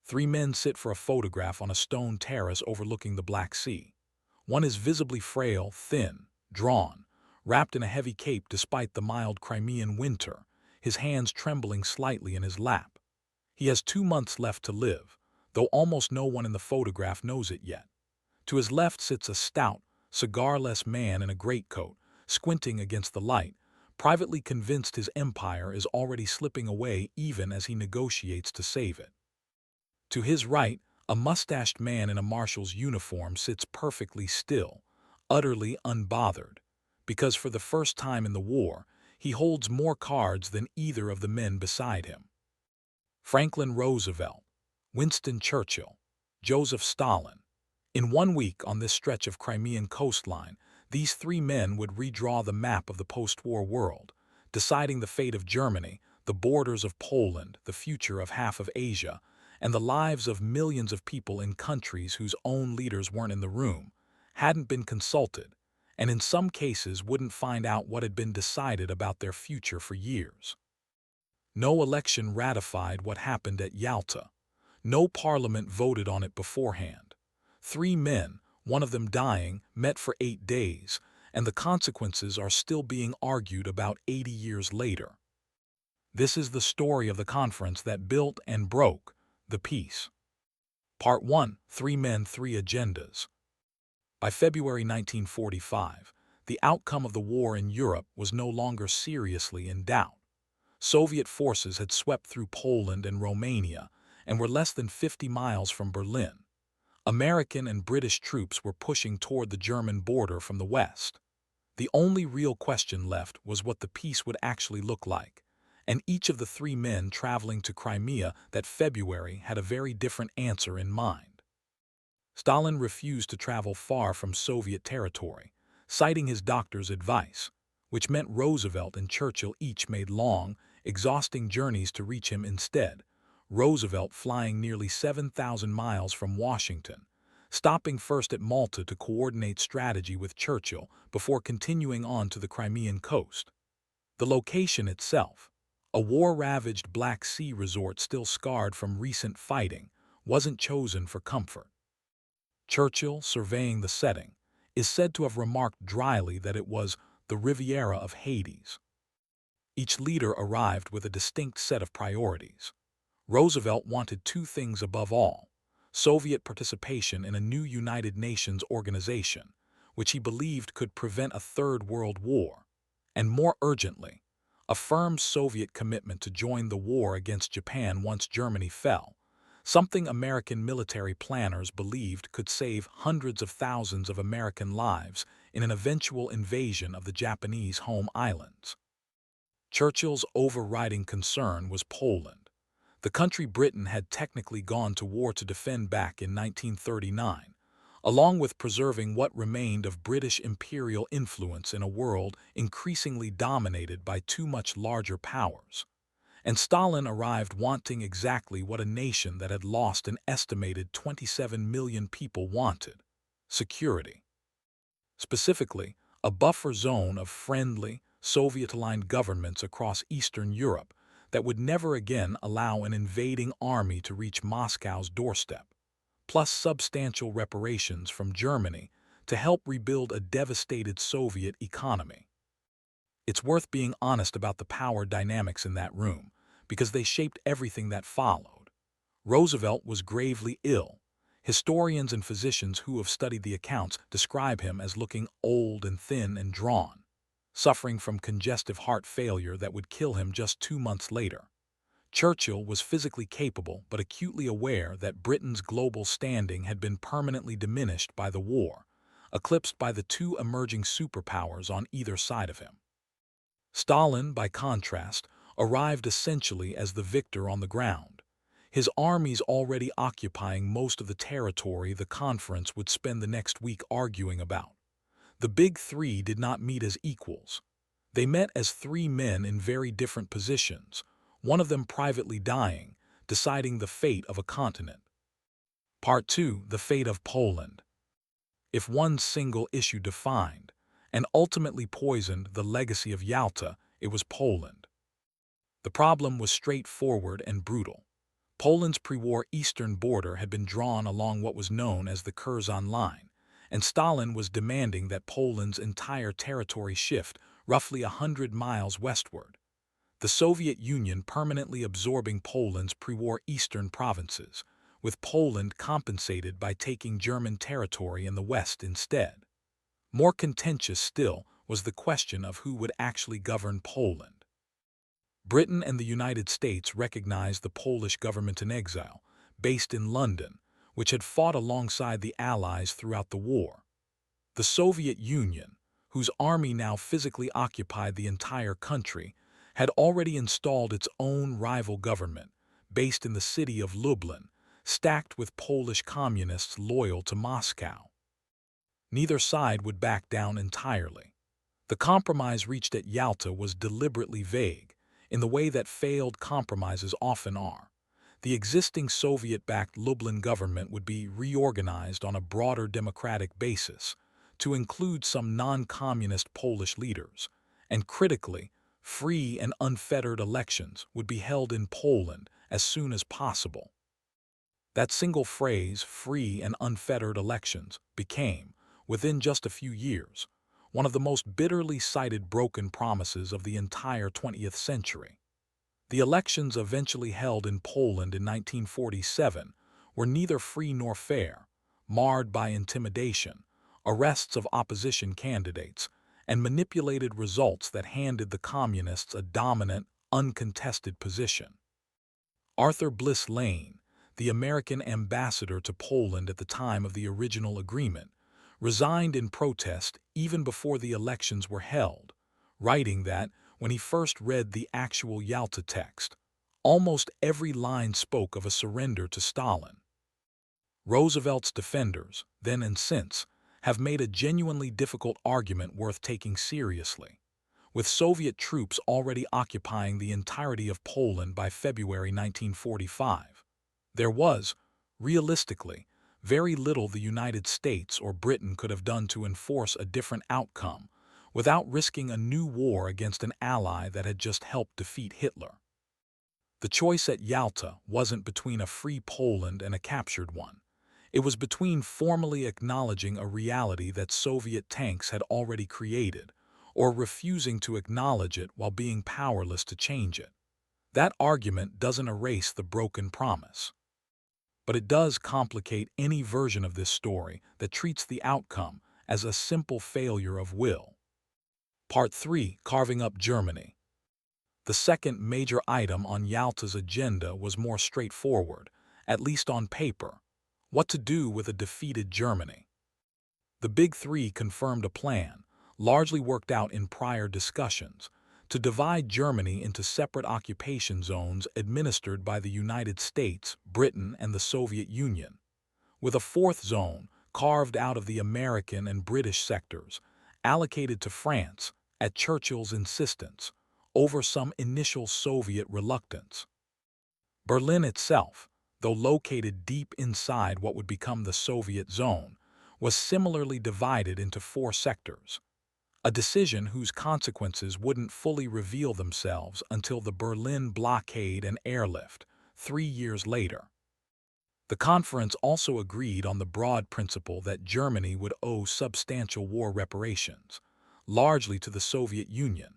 Three men sit for a photograph on a stone terrace overlooking the Black Sea. One is visibly frail, thin, drawn, wrapped in a heavy cape despite the mild Crimean winter, his hands trembling slightly in his lap. He has 2 months left to live, though almost no one in the photograph knows it yet. To his left sits a stout, cigar-less man in a greatcoat, squinting against the light, privately convinced his empire is already slipping away even as he negotiates to save it. To his right, a mustached man in a marshal's uniform sits perfectly still, utterly unbothered, because for the first time in the war, he holds more cards than either of the men beside him. Franklin Roosevelt, Winston Churchill, Joseph Stalin. In 1 week on this stretch of Crimean coastline, these three men would redraw the map of the post-war world, deciding the fate of Germany, the borders of Poland, the future of half of Asia, and the lives of millions of people in countries whose own leaders weren't in the room, hadn't been consulted, and in some cases wouldn't find out what had been decided about their future for years. No election ratified what happened at Yalta. No parliament voted on it beforehand. Three men, one of them dying, met for 8 days, and the consequences are still being argued about 80 years later. This is the story of the conference that built and broke the peace. Part 1. Three Men, Three Agendas. By February 1945, the outcome of the war in Europe was no longer seriously in doubt. Soviet forces had swept through Poland and Romania and were less than 50 miles from Berlin. American and British troops were pushing toward the German border from the west. The only real question left was what the peace would actually look like, and each of the three men traveling to Crimea that February had a very different answer in mind. Stalin refused to travel far from Soviet territory, citing his doctor's advice, which meant Roosevelt and Churchill each made long, exhausting journeys to reach him instead, Roosevelt flying nearly 7,000 miles from Washington, stopping first at Malta to coordinate strategy with Churchill before continuing on to the Crimean coast. The location itself, a war-ravaged Black Sea resort still scarred from recent fighting, wasn't chosen for comfort. Churchill, surveying the setting, is said to have remarked dryly that it was the Riviera of Hades. Each leader arrived with a distinct set of priorities. Roosevelt wanted two things above all: Soviet participation in a new United Nations organization, which he believed could prevent a Third World War, and more urgently, a firm Soviet commitment to join the war against Japan once Germany fell, something American military planners believed could save hundreds of thousands of American lives in an eventual invasion of the Japanese home islands. Churchill's overriding concern was Poland, the country Britain had technically gone to war to defend back in 1939, along with preserving what remained of British imperial influence in a world increasingly dominated by two much larger powers. And Stalin arrived wanting exactly what a nation that had lost an estimated 27 million people wanted: security. Specifically, a buffer zone of friendly, Soviet-aligned governments across Eastern Europe that would never again allow an invading army to reach Moscow's doorstep, plus substantial reparations from Germany to help rebuild a devastated Soviet economy. It's worth being honest about the power dynamics in that room, because they shaped everything that followed. Roosevelt was gravely ill. Historians and physicians who have studied the accounts describe him as looking old and thin and drawn, suffering from congestive heart failure that would kill him just 2 months later. Churchill was physically capable but acutely aware that Britain's global standing had been permanently diminished by the war, eclipsed by the two emerging superpowers on either side of him. Stalin, by contrast, arrived essentially as the victor on the ground, his armies already occupying most of the territory the conference would spend the next week arguing about. The Big Three did not meet as equals. They met as three men in very different positions, one of them privately dying, deciding the fate of a continent. Part 2. The fate of Poland. If one single issue defined, and ultimately poisoned the legacy of Yalta, it was Poland. The problem was straightforward and brutal. Poland's pre-war eastern border had been drawn along what was known as the Curzon Line, and Stalin was demanding that Poland's entire territory shift roughly 100 miles westward, the Soviet Union permanently absorbing Poland's pre-war eastern provinces, with Poland compensated by taking German territory in the west instead. More contentious still was the question of who would actually govern Poland. Britain and the United States recognized the Polish government in exile, based in London, which had fought alongside the Allies throughout the war. The Soviet Union, whose army now physically occupied the entire country, had already installed its own rival government, based in the city of Lublin, stacked with Polish communists loyal to Moscow. Neither side would back down entirely. The compromise reached at Yalta was deliberately vague, in the way that failed compromises often are. The existing Soviet-backed Lublin government would be reorganized on a broader democratic basis to include some non-communist Polish leaders, and critically, free and unfettered elections would be held in Poland as soon as possible. That single phrase, free and unfettered elections, became, within just a few years, one of the most bitterly cited broken promises of the entire 20th century. The elections eventually held in Poland in 1947 were neither free nor fair, marred by intimidation, arrests of opposition candidates, and manipulated results that handed the communists a dominant, uncontested position. Arthur Bliss Lane, the American ambassador to Poland at the time of the original agreement, resigned in protest even before the elections were held, writing that, when he first read the actual Yalta text, almost every line spoke of a surrender to Stalin. Roosevelt's defenders, then and since, have made a genuinely difficult argument worth taking seriously. With Soviet troops already occupying the entirety of Poland by February 1945, there was, realistically, very little the United States or Britain could have done to enforce a different outcome without risking a new war against an ally that had just helped defeat Hitler. The choice at Yalta wasn't between a free Poland and a captured one. It was between formally acknowledging a reality that Soviet tanks had already created, or refusing to acknowledge it while being powerless to change it. That argument doesn't erase the broken promise, but it does complicate any version of this story that treats the outcome as a simple failure of will. Part 3. Carving up Germany. The second major item on Yalta's agenda was more straightforward, at least on paper: what to do with a defeated Germany. The Big Three confirmed a plan, largely worked out in prior discussions, to divide Germany into separate occupation zones administered by the United States, Britain, and the Soviet Union, with a fourth zone carved out of the American and British sectors, allocated to France, at Churchill's insistence, over some initial Soviet reluctance. Berlin itself, though located deep inside what would become the Soviet zone, was similarly divided into four sectors, a decision whose consequences wouldn't fully reveal themselves until the Berlin blockade and airlift, 3 years later. The conference also agreed on the broad principle that Germany would owe substantial war reparations, largely to the Soviet Union,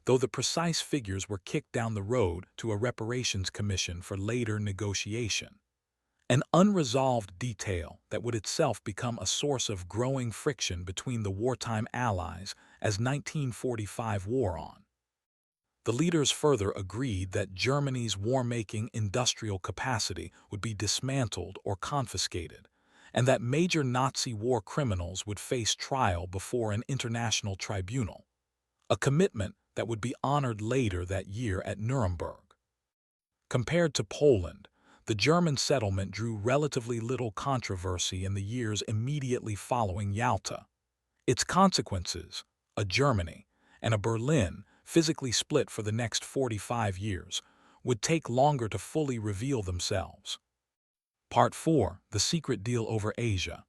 though the precise figures were kicked down the road to a reparations commission for later negotiation. An unresolved detail that would itself become a source of growing friction between the wartime allies as 1945 wore on. The leaders further agreed that Germany's war-making industrial capacity would be dismantled or confiscated, and that major Nazi war criminals would face trial before an international tribunal, a commitment that would be honored later that year at Nuremberg. Compared to Poland, the German settlement drew relatively little controversy in the years immediately following Yalta. Its consequences, a Germany and a Berlin physically split for the next 45 years, would take longer to fully reveal themselves. Part 4. The secret deal over Asia.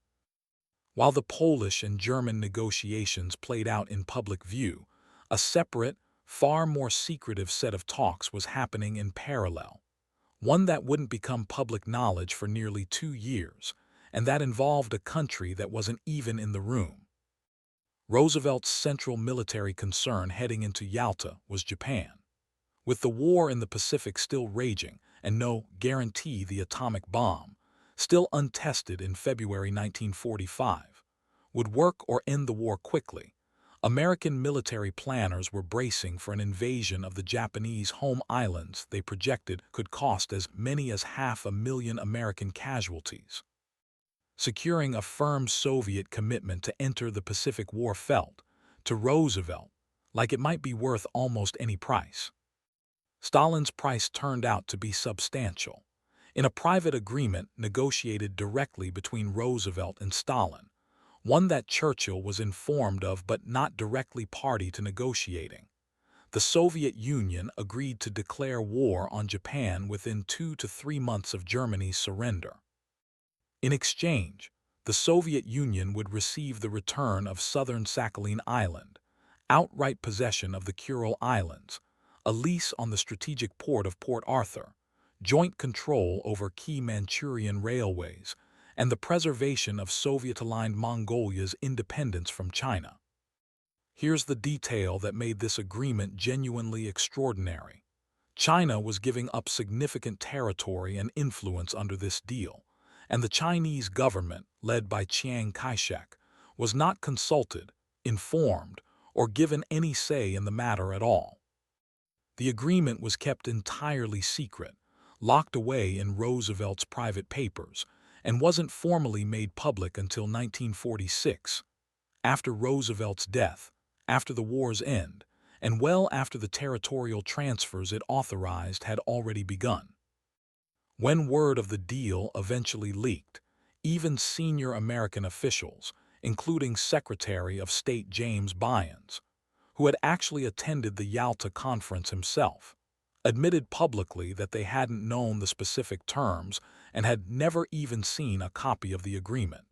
While the Polish and German negotiations played out in public view, a separate, far more secretive set of talks was happening in parallel. one that wouldn't become public knowledge for nearly 2 years, and that involved a country that wasn't even in the room. Roosevelt's central military concern heading into Yalta was Japan. With the war in the Pacific still raging and no guarantee the atomic bomb, still untested in February 1945, would work or end the war quickly, American military planners were bracing for an invasion of the Japanese home islands they projected could cost as many as 500,000 American casualties. Securing a firm Soviet commitment to enter the Pacific War felt, to Roosevelt, like it might be worth almost any price. Stalin's price turned out to be substantial. In a private agreement negotiated directly between Roosevelt and Stalin, one that Churchill was informed of but not directly party to negotiating, the Soviet Union agreed to declare war on Japan within 2 to 3 months of Germany's surrender. In exchange, the Soviet Union would receive the return of southern Sakhalin Island, outright possession of the Kuril Islands, a lease on the strategic port of Port Arthur, joint control over key Manchurian railways, and the preservation of Soviet-aligned Mongolia's independence from China. Here's the detail that made this agreement genuinely extraordinary. China was giving up significant territory and influence under this deal, and the Chinese government, led by Chiang Kai-shek, was not consulted, informed, or given any say in the matter at all. The agreement was kept entirely secret, locked away in Roosevelt's private papers, and wasn't formally made public until 1946, after Roosevelt's death, after the war's end, and well after the territorial transfers it authorized had already begun. When word of the deal eventually leaked, even senior American officials, including Secretary of State James Bynes, who had actually attended the Yalta Conference himself, admitted publicly that they hadn't known the specific terms and had never even seen a copy of the agreement.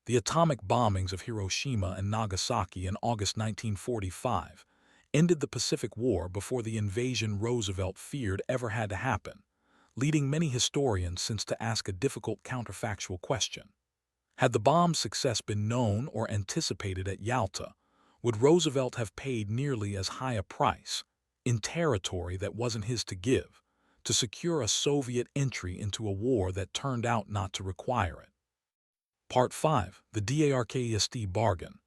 The atomic bombings of Hiroshima and Nagasaki in August 1945 ended the Pacific War before the invasion Roosevelt feared ever had to happen, leading many historians since to ask a difficult counterfactual question. Had the bomb's success been known or anticipated at Yalta, would Roosevelt have paid nearly as high a price, in territory that wasn't his to give, to secure a Soviet entry into a war that turned out not to require it? Part 5. The Darkest Bargain.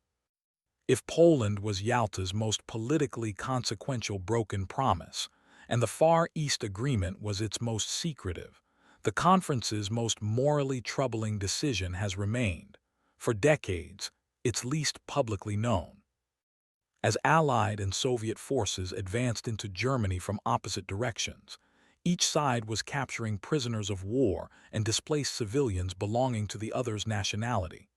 If Poland was Yalta's most politically consequential broken promise, and the Far East Agreement was its most secretive, the conference's most morally troubling decision has remained, for decades, its least publicly known. As Allied and Soviet forces advanced into Germany from opposite directions, each side was capturing prisoners of war and displaced civilians belonging to the other's nationality,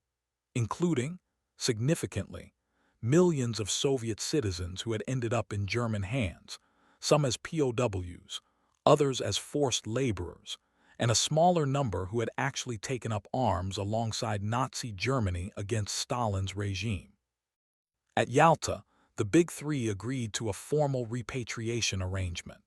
including, significantly, millions of Soviet citizens who had ended up in German hands, some as POWs, others as forced laborers, and a smaller number who had actually taken up arms alongside Nazi Germany against Stalin's regime. At Yalta, the Big Three agreed to a formal repatriation arrangement.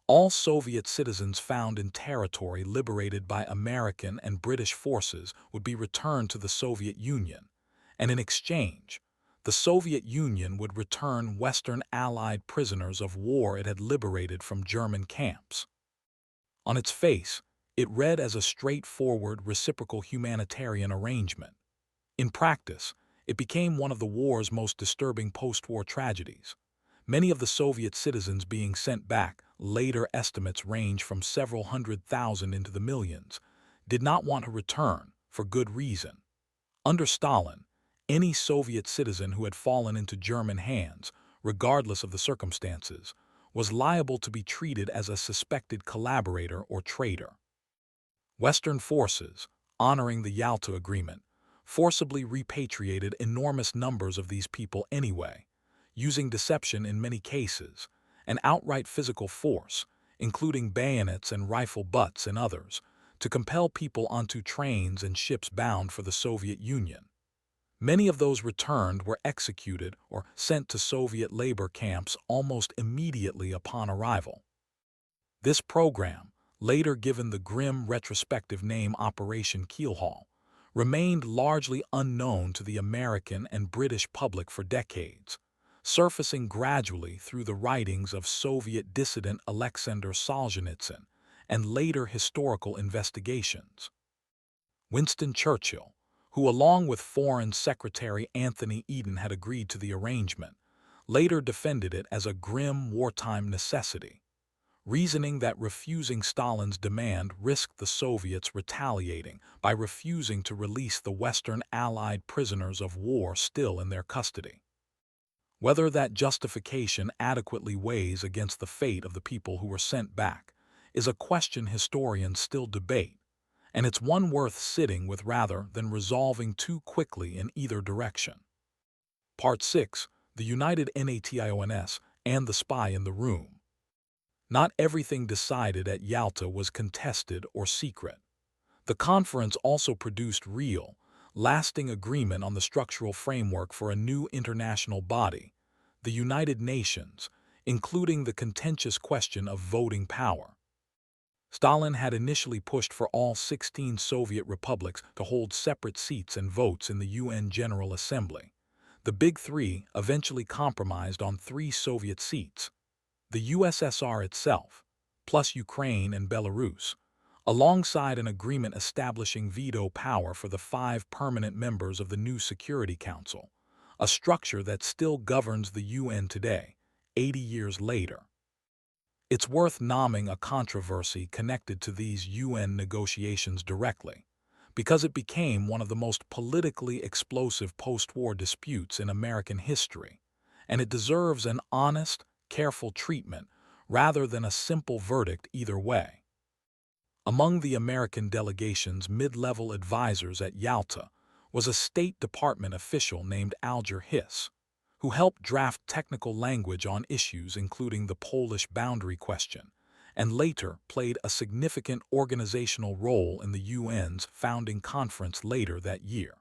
All Soviet citizens found in territory liberated by American and British forces would be returned to the Soviet Union, and in exchange, the Soviet Union would return Western Allied prisoners of war it had liberated from German camps. On its face, it read as a straightforward reciprocal humanitarian arrangement. In practice, it became one of the war's most disturbing post-war tragedies. Many of the Soviet citizens being sent back, later estimates range from several 100,000 into the millions, did not want to return, for good reason. Under Stalin, any Soviet citizen who had fallen into German hands, regardless of the circumstances, was liable to be treated as a suspected collaborator or traitor. Western forces, honoring the Yalta Agreement, forcibly repatriated enormous numbers of these people anyway, using deception in many cases, and outright physical force, including bayonets and rifle butts in others, to compel people onto trains and ships bound for the Soviet Union. Many of those returned were executed or sent to Soviet labor camps almost immediately upon arrival. This program, later given the grim retrospective name Operation Keelhaul, remained largely unknown to the American and British public for decades, surfacing gradually through the writings of Soviet dissident Alexander Solzhenitsyn and later historical investigations. Winston Churchill, who along with Foreign Secretary Anthony Eden had agreed to the arrangement, later defended it as a grim wartime necessity, reasoning that refusing Stalin's demand risked the Soviets retaliating by refusing to release the Western Allied prisoners of war still in their custody. Whether that justification adequately weighs against the fate of the people who were sent back is a question historians still debate, and it's one worth sitting with rather than resolving too quickly in either direction. Part 6. The United Nations and the Spy in the Room. Not everything decided at Yalta was contested or secret. The conference also produced real, lasting agreement on the structural framework for a new international body, the United Nations, including the contentious question of voting power. Stalin had initially pushed for all 16 Soviet republics to hold separate seats and votes in the UN General Assembly. The Big Three eventually compromised on 3 Soviet seats: the USSR itself, plus Ukraine and Belarus, alongside an agreement establishing veto power for the 5 permanent members of the new Security Council, a structure that still governs the UN today, 80 years later. It's worth naming a controversy connected to these UN negotiations directly, because it became one of the most politically explosive post-war disputes in American history, and it deserves an honest, careful treatment rather than a simple verdict either way. Among the American delegation's mid-level advisors at Yalta was a State Department official named Alger Hiss, who helped draft technical language on issues including the Polish boundary question, and later played a significant organizational role in the UN's founding conference later that year.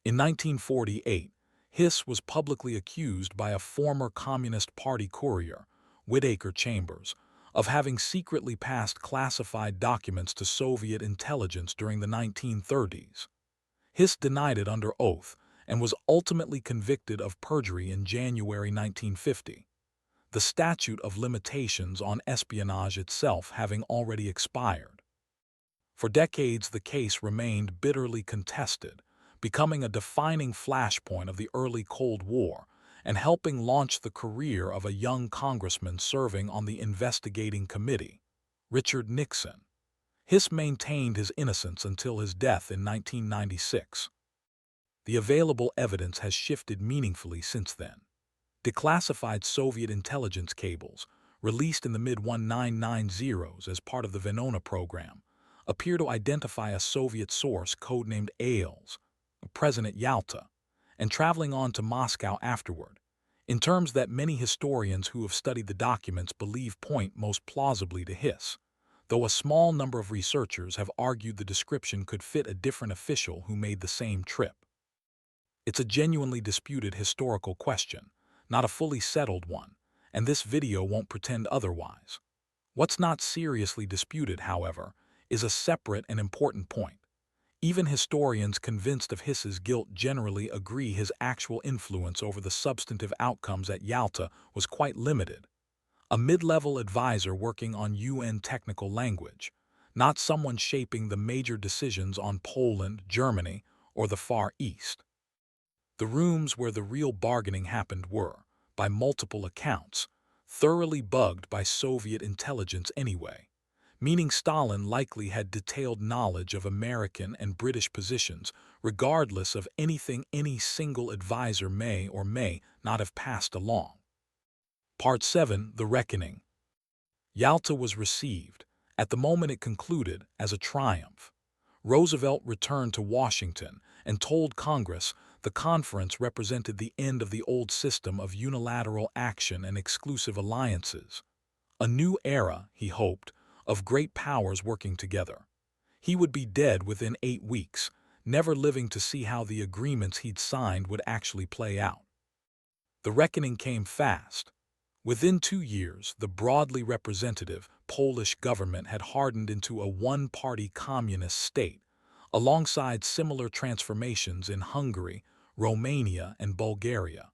In 1948, Hiss was publicly accused by a former Communist Party courier, Whittaker Chambers, of having secretly passed classified documents to Soviet intelligence during the 1930s. Hiss denied it under oath and was ultimately convicted of perjury in January 1950, the statute of limitations on espionage itself having already expired. For decades, the case remained bitterly contested, becoming a defining flashpoint of the early Cold War and helping launch the career of a young congressman serving on the investigating committee, Richard Nixon. Hiss maintained his innocence until his death in 1996. The available evidence has shifted meaningfully since then. Declassified Soviet intelligence cables, released in the mid-1990s as part of the Venona program, appear to identify a Soviet source codenamed Ailes, present at Yalta, and traveling on to Moscow afterward, in terms that many historians who have studied the documents believe point most plausibly to Hiss, though a small number of researchers have argued the description could fit a different official who made the same trip. It's a genuinely disputed historical question, not a fully settled one, and this video won't pretend otherwise. What's not seriously disputed, however, is a separate and important point. Even historians convinced of Hiss's guilt generally agree his actual influence over the substantive outcomes at Yalta was quite limited. A mid-level advisor working on UN technical language, not someone shaping the major decisions on Poland, Germany, or the Far East. The rooms where the real bargaining happened were, by multiple accounts, thoroughly bugged by Soviet intelligence anyway, meaning Stalin likely had detailed knowledge of American and British positions regardless of anything any single advisor may or may not have passed along. Part 7. The Reckoning. Yalta was received, at the moment it concluded, as a triumph. Roosevelt returned to Washington and told Congress the conference represented the end of the old system of unilateral action and exclusive alliances. A new era, he hoped, of great powers working together. He would be dead within 8 weeks, never living to see how the agreements he'd signed would actually play out. The reckoning came fast. Within 2 years, the broadly representative Polish government had hardened into a one-party communist state, alongside similar transformations in Hungary, Romania, and Bulgaria.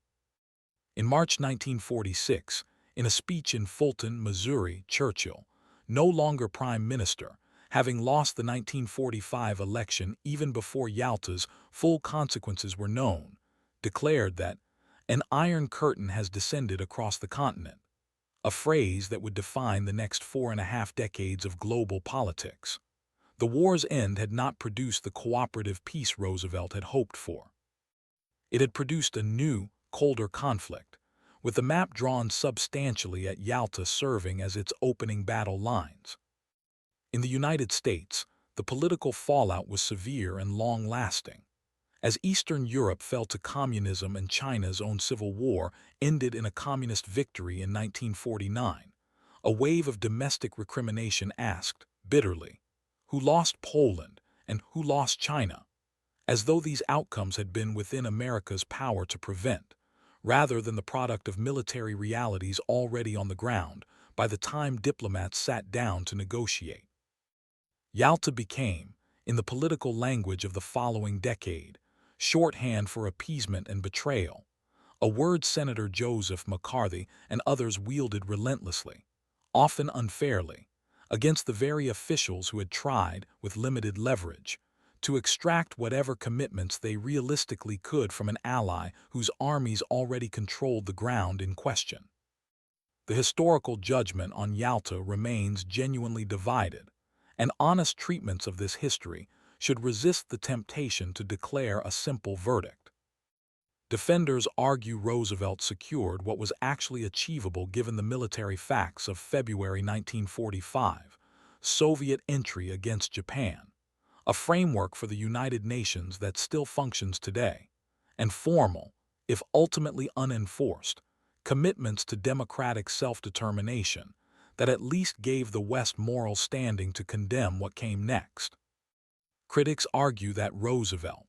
In March 1946, in a speech in Fulton, Missouri, Churchill, no longer prime minister, having lost the 1945 election even before Yalta's full consequences were known, declared that an iron curtain has descended across the continent, a phrase that would define the next 4.5 decades of global politics. The war's end had not produced the cooperative peace Roosevelt had hoped for. It had produced a new, colder conflict, with the map drawn substantially at Yalta serving as its opening battle lines. In the United States, the political fallout was severe and long-lasting. As Eastern Europe fell to communism and China's own civil war ended in a communist victory in 1949, a wave of domestic recrimination asked, bitterly, who lost Poland and who lost China? As though these outcomes had been within America's power to prevent, rather than the product of military realities already on the ground by the time diplomats sat down to negotiate. Yalta became, in the political language of the following decade, shorthand for appeasement and betrayal, a word Senator Joseph McCarthy and others wielded relentlessly, often unfairly, against the very officials who had tried, with limited leverage, to extract whatever commitments they realistically could from an ally whose armies already controlled the ground in question. The historical judgment on Yalta remains genuinely divided, and honest treatments of this history should resist the temptation to declare a simple verdict. Defenders argue Roosevelt secured what was actually achievable given the military facts of February 1945, Soviet entry against Japan, a framework for the United Nations that still functions today, and formal, if ultimately unenforced, commitments to democratic self-determination that at least gave the West moral standing to condemn what came next. Critics argue that Roosevelt,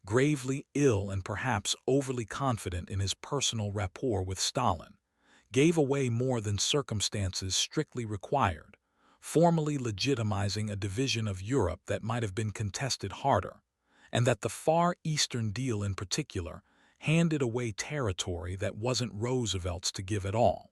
gravely ill and perhaps overly confident in his personal rapport with Stalin, gave away more than circumstances strictly required, formally legitimizing a division of Europe that might have been contested harder, and that the Far Eastern deal in particular handed away territory that wasn't Roosevelt's to give at all.